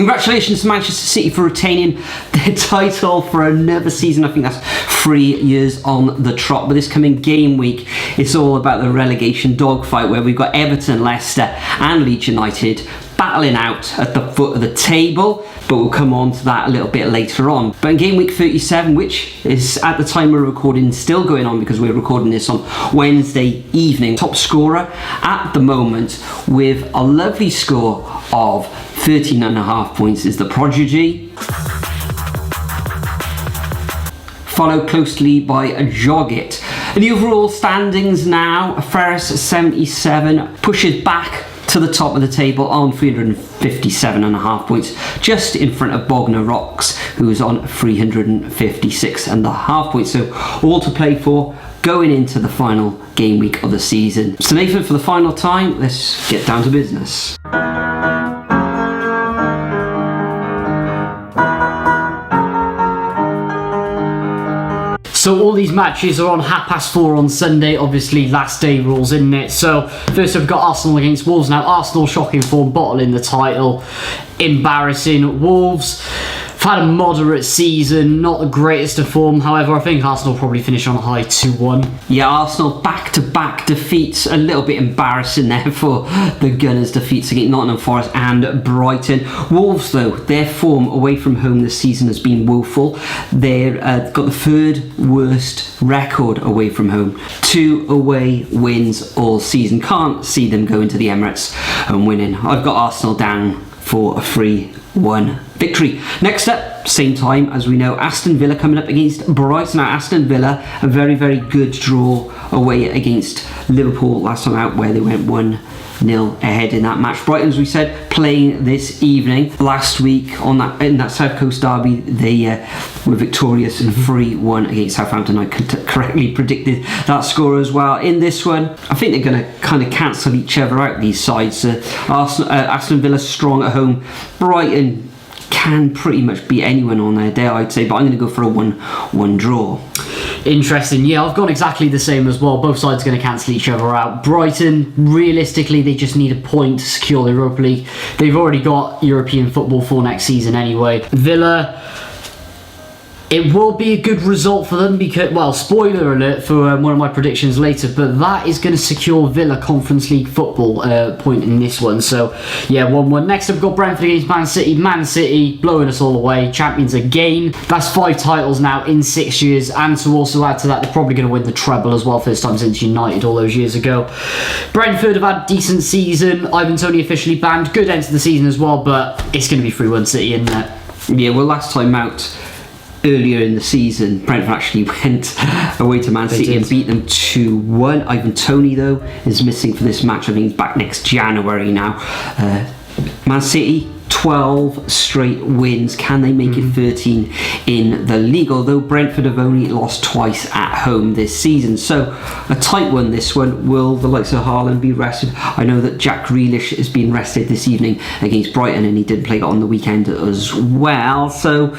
Congratulations to Manchester City for retaining their title for another season. I think that's 3 years on the trot. But this coming game week, it's all about the relegation dogfight where we've got Everton, Leicester and Leeds United battling out at the foot of the table, but we'll come on to that a little bit later on. But in game week 37, which is at the time we're recording still going on because we're recording this on Wednesday evening, top scorer at the moment with a lovely score of 13.5 points is the Prodigy, followed closely by Joggett. And the overall standings now, Ferris 77 pushes back to the top of the table on 357.5 points, just in front of Bognor Rocks, who is on 356.5 points. So all to play for going into the final game week of the season. So Nathan, for the final time, let's get down to business. So all these matches are on 4:30 on Sunday, obviously last day rules, isn't it? So first we've got Arsenal against Wolves. Now Arsenal shocking form, bottling the title, embarrassing. Wolves have had a moderate season, not the greatest of form. However, I think Arsenal will probably finish on a high 2-1. Yeah, Arsenal back-to-back defeats. A little bit embarrassing there for the Gunners' defeats against Nottingham Forest and Brighton. Wolves, though, their form away from home this season has been woeful. They've got the third worst record away from home. 2 away wins all season. Can't see them going to the Emirates and winning. I've got Arsenal down for a 3-1 victory. Next up, same time as we know, Aston Villa coming up against Brighton. Now Aston Villa, a very, very good draw away against Liverpool last time out, where they went 1-0 ahead in that match. Brighton, as we said, playing this evening. Last week in that South Coast derby, they were victorious in 3-1 against Southampton. I correctly predicted that score as well. In this one, I think they're going to kind of cancel each other out, these sides. Aston Villa strong at home. Brighton can pretty much beat anyone on their day, I'd say, but I'm going to go for a 1-1 draw. Interesting. Yeah, I've gone exactly the same as well. Both sides are going to cancel each other out. Brighton, realistically, they just need a point to secure the Europa League. They've already got European football for next season anyway. Villa, it will be a good result for them because, well, spoiler alert for one of my predictions later, but that is going to secure Villa Conference League football point in this one. So, yeah, 1-1. Next up, we've got Brentford against Man City. Man City blowing us all away. Champions again. That's 5 titles now in 6 years. And to also add to that, they're probably going to win the treble as well, first time since United all those years ago. Brentford have had a decent season. Ivan Toney officially banned. Good end to the season as well, but it's going to be 3-1 City, isn't it? Yeah, well, last time out, earlier in the season, Brentford actually went away to Man City and beat them 2-1. Ivan Toney, though, is missing for this match. I think he's back next January now. Man City, 12 straight wins. Can they make it 13 in the league? Although Brentford have only lost twice at home this season. So a tight one, this one. Will the likes of Haaland be rested? I know that Jack Grealish has been rested this evening against Brighton, and he did play on the weekend as well. So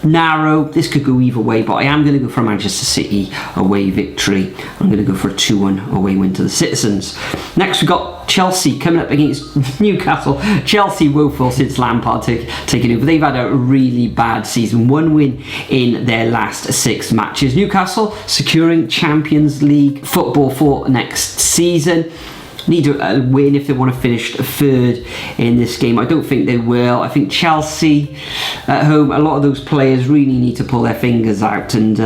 narrow, this could go either way, but I am going to go for a Manchester City away victory. I'm going to go for a 2-1 away win to the Citizens. Next we've got Chelsea coming up against Newcastle. Chelsea woeful since Lampard taking over. They've had a really bad season. 1 win in their last 6 matches. Newcastle securing Champions League football for next season. Need a win if they want to finish 3rd in this game. I don't think they will. I think Chelsea at home, a lot of those players really need to pull their fingers out and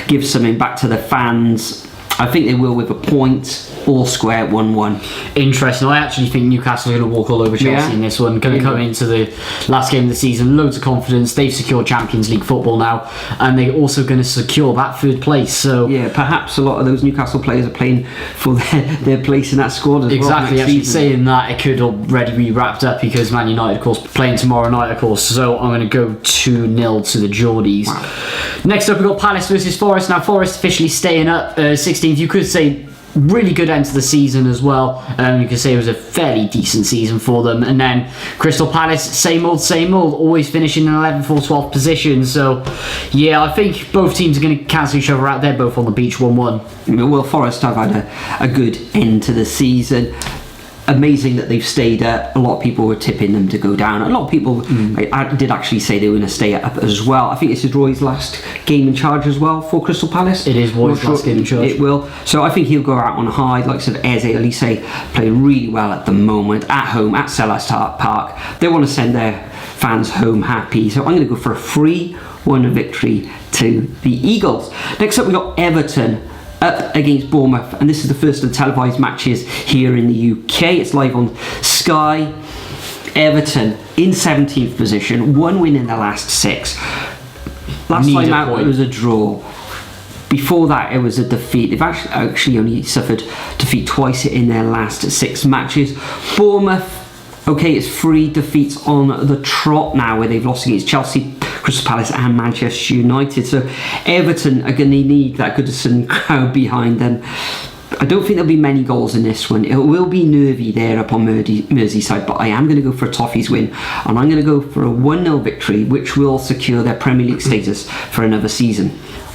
give something back to the fans. I think they will with a point, all square, 1-1. Interesting. I actually think Newcastle are going to walk all over Chelsea in this one. Going to come into the last game of the season, loads of confidence. They've secured Champions League football now, and they're also going to secure that 3rd place. So yeah, perhaps a lot of those Newcastle players are playing for their place in that squad as exactly. well. Actually, saying that, it could already be wrapped up because Man United, of course, playing tomorrow night, of course. So I'm going to go 2-0 to the Geordies. Wow. Next up, we've got Palace versus Forest. Now, Forest officially staying up 16th. You could say really good end to the season as well. You could say it was a fairly decent season for them. And then Crystal Palace, same old, always finishing in 11th or 12th position. So yeah, I think both teams are going to cancel each other out. They're both on the beach 1-1. Well, Forest have had a good end to the season. amazing that they've stayed up. A lot of people were tipping them to go down. A lot of people I did actually say they were going to stay up as well. I think this is Roy's last game in charge as well for Crystal Palace. It is Roy's last game in charge. It will. So I think he'll go out on high. Like I said, Eze Elise playing really well at the moment at home at Selhurst Park. They want to send their fans home happy. So I'm going to go for a 3-1 victory to the Eagles. Next up, we got Everton up against Bournemouth, and this is the first of the televised matches here in the UK. It's live on Sky. Everton in 17th position, 1 win in the last 6. Last time out it was a draw. Before that it was a defeat. They've actually only suffered defeat twice in their last 6 matches. Bournemouth, okay, it's 3 defeats on the trot now, where they've lost against Chelsea, Crystal Palace and Manchester United. So Everton are going to need that Goodison crowd behind them. I don't think there'll be many goals in this one. It will be nervy there up on Merseyside, but I am going to go for a Toffees win, and I'm going to go for a 1-0 victory, which will secure their Premier League status for another season.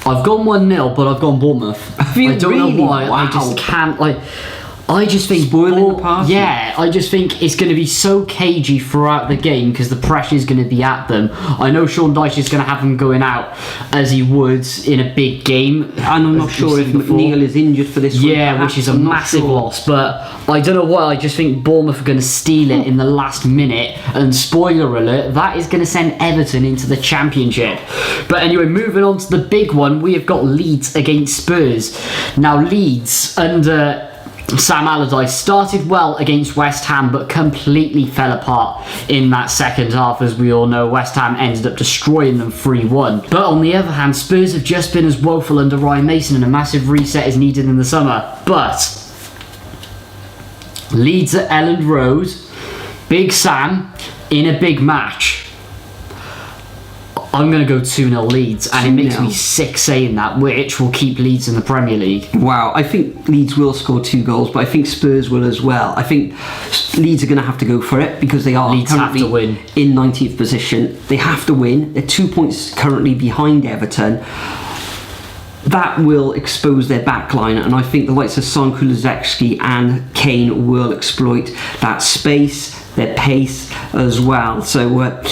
I've gone 1-0, but I've gone Bournemouth. I don't know why. Wow. I just can't, I just think spoiling the party. Yeah, I just think it's going to be so cagey throughout the game because the pressure is going to be at them. I know Sean Dyche is going to have them going out as he would in a big game, and I'm not sure if McNeil is injured for this one. Yeah, which is a massive loss. But I don't know why. I just think Bournemouth are going to steal it in the last minute. And spoiler alert, that is going to send Everton into the Championship. But anyway, moving on to the big one, we have got Leeds against Spurs. Now Leeds under Sam Allardyce started well against West Ham, but completely fell apart in that second half. As we all know, West Ham ended up destroying them 3-1. But on the other hand, Spurs have just been as woeful under Ryan Mason, and a massive reset is needed in the summer. But Leeds at Elland Road, Big Sam in a big match. I'm going to go 2-0 Leeds, and it makes me sick saying that, which will keep Leeds in the Premier League. Wow, I think Leeds will score 2 goals, but I think Spurs will as well. I think Leeds are going to have to go for it because they are Leeds currently have to win. In 19th position. They have to win. They're 2 points currently behind Everton. That will expose their backline, and I think the likes of Son, Kulusevski and Kane will exploit that space, their pace as well. So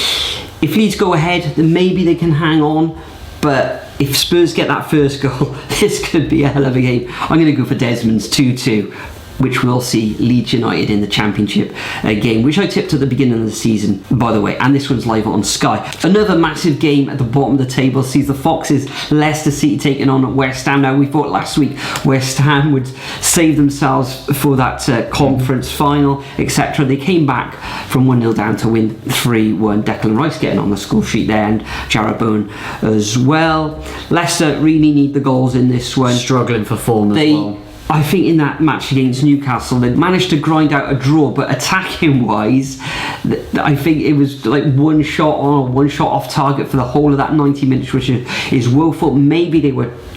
if Leeds go ahead, then maybe they can hang on. But if Spurs get that first goal, this could be a hell of a game. I'm going to go for Desmond's 2-2, which will see Leeds United in the Championship game, which I tipped at the beginning of the season, by the way, and this one's live on Sky. Another massive game at the bottom of the table sees the Foxes, Leicester City taking on West Ham. Now, we thought last week West Ham would save themselves for that conference final, etc. They came back from 1-0 down to win 3-1. Declan Rice getting on the score sheet there, and Jarrod Bowen as well. Leicester really need the goals in this one. Struggling for form as well. I think in that match against Newcastle, they managed to grind out a draw, but attacking wise, I think it was like one shot on, one shot off target for the whole of that 90 minutes, which is woeful. Maybe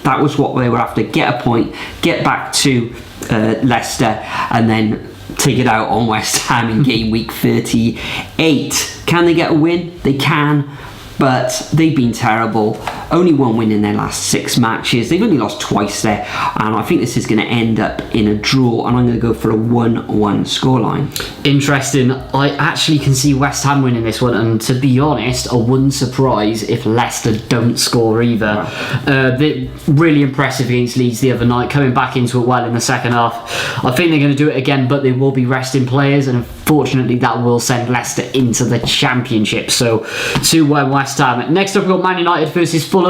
that was what they were after: get a point, get back to Leicester, and then take it out on West Ham in game week 38. Can they get a win? They can, but they've been terrible. Only 1 win in their last 6 matches. They've only lost twice there, and I think this is going to end up in a draw, and I'm going to go for a 1-1 scoreline. Interesting. I actually can see West Ham winning this one, and to be honest, I wouldn't surprise if Leicester don't score either. They're really impressive against Leeds the other night, coming back into it well in the second half. I think they're going to do it again, but they will be resting players, and unfortunately that will send Leicester into the Championship. So 2-1 West Ham. Next up, we've got Man United versus Fulham.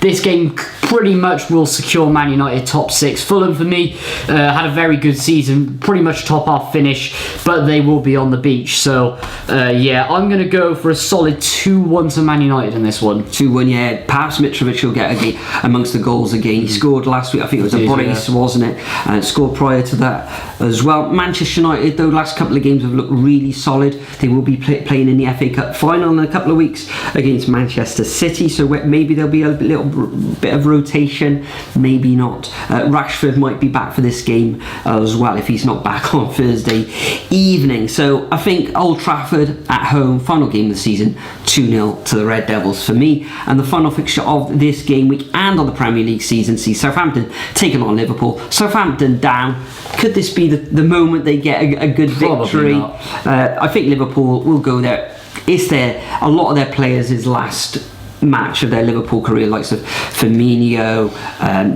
This game pretty much will secure Man United top 6. Fulham, for me, had a very good season, pretty much top half finish, but they will be on the beach. So yeah, I'm going to go for a solid 2-1 to Man United in this one. 2-1, yeah. Perhaps Mitrovic will get amongst the goals again. He scored last week, I think it was a brace, wasn't it? And scored prior to that as well. Manchester United, though, last couple of games have looked look really solid. They will be playing in the FA Cup final in a couple of weeks against Manchester City, so maybe there'll be a little bit of rotation, maybe not. Rashford might be back for this game as well if he's not back on Thursday evening. So I think Old Trafford at home, final game of the season, 2-0 to the Red Devils for me. And the final fixture of this game week and on the Premier League season sees Southampton taking on Liverpool. Southampton down. Could this be the moment they get a good victory? I think Liverpool will go there. It's a lot of their players' last match of their Liverpool career, likes of Firmino,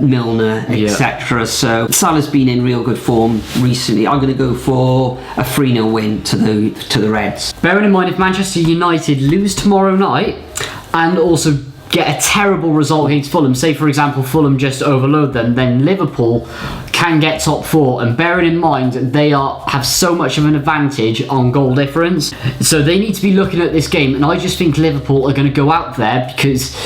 Milner, etc. So Salah's been in real good form recently. I'm going to go for a 3-0 win to the Reds. Bearing in mind, if Manchester United lose tomorrow night and also get a terrible result against Fulham, say for example Fulham just overload them, then Liverpool can get top 4, and bearing in mind they have so much of an advantage on goal difference, so they need to be looking at this game. And I just think Liverpool are going to go out there because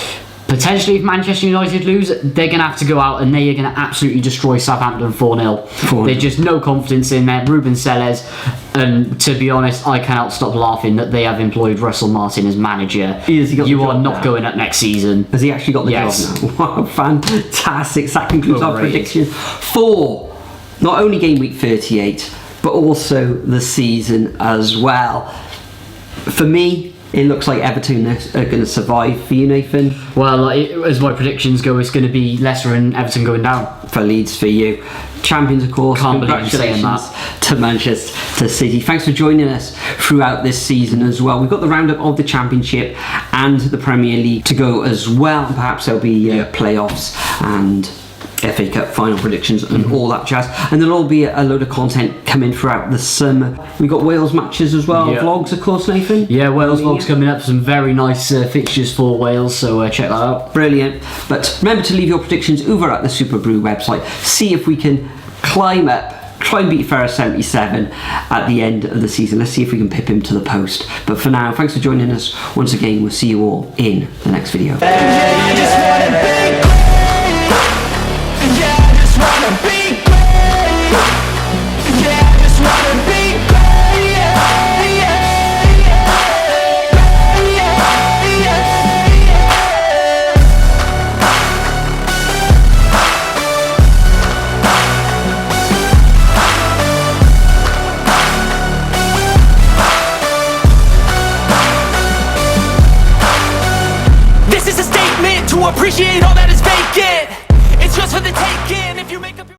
potentially if Manchester United lose, they're going to have to go out and they are going to absolutely destroy Southampton 4-0. There's just no confidence in there. Ruben Selles, and to be honest, I cannot stop laughing that they have employed Russell Martin as manager. You are not going up next season. Has he actually got the job now? Wow, fantastic. That concludes our prediction for not only game week 38 but also the season as well. For me, it looks like Everton are going to survive. For you, Nathan? Well, as my predictions go, it's going to be Leicester and Everton going down. For Leeds, for you. Champions, of course. Can't believe you saying that. To Manchester City. Thanks for joining us throughout this season as well. We've got the roundup of the Championship and the Premier League to go as well. Perhaps there'll be playoffs and FA Cup final predictions and all that jazz, and there'll all be a load of content coming throughout the summer. We've got Wales matches as well, vlogs of course, Nathan. Yeah, Wales vlogs coming up, some very nice fixtures for Wales, so check that out. Brilliant. But remember to leave your predictions over at the Super Brew website. See if we can try and beat Ferris 77 at the end of the season. Let's see if we can pip him to the post. But for now, thanks for joining us once again. We'll see you all in the next video. Appreciate all that is vacant. It's just for the taking.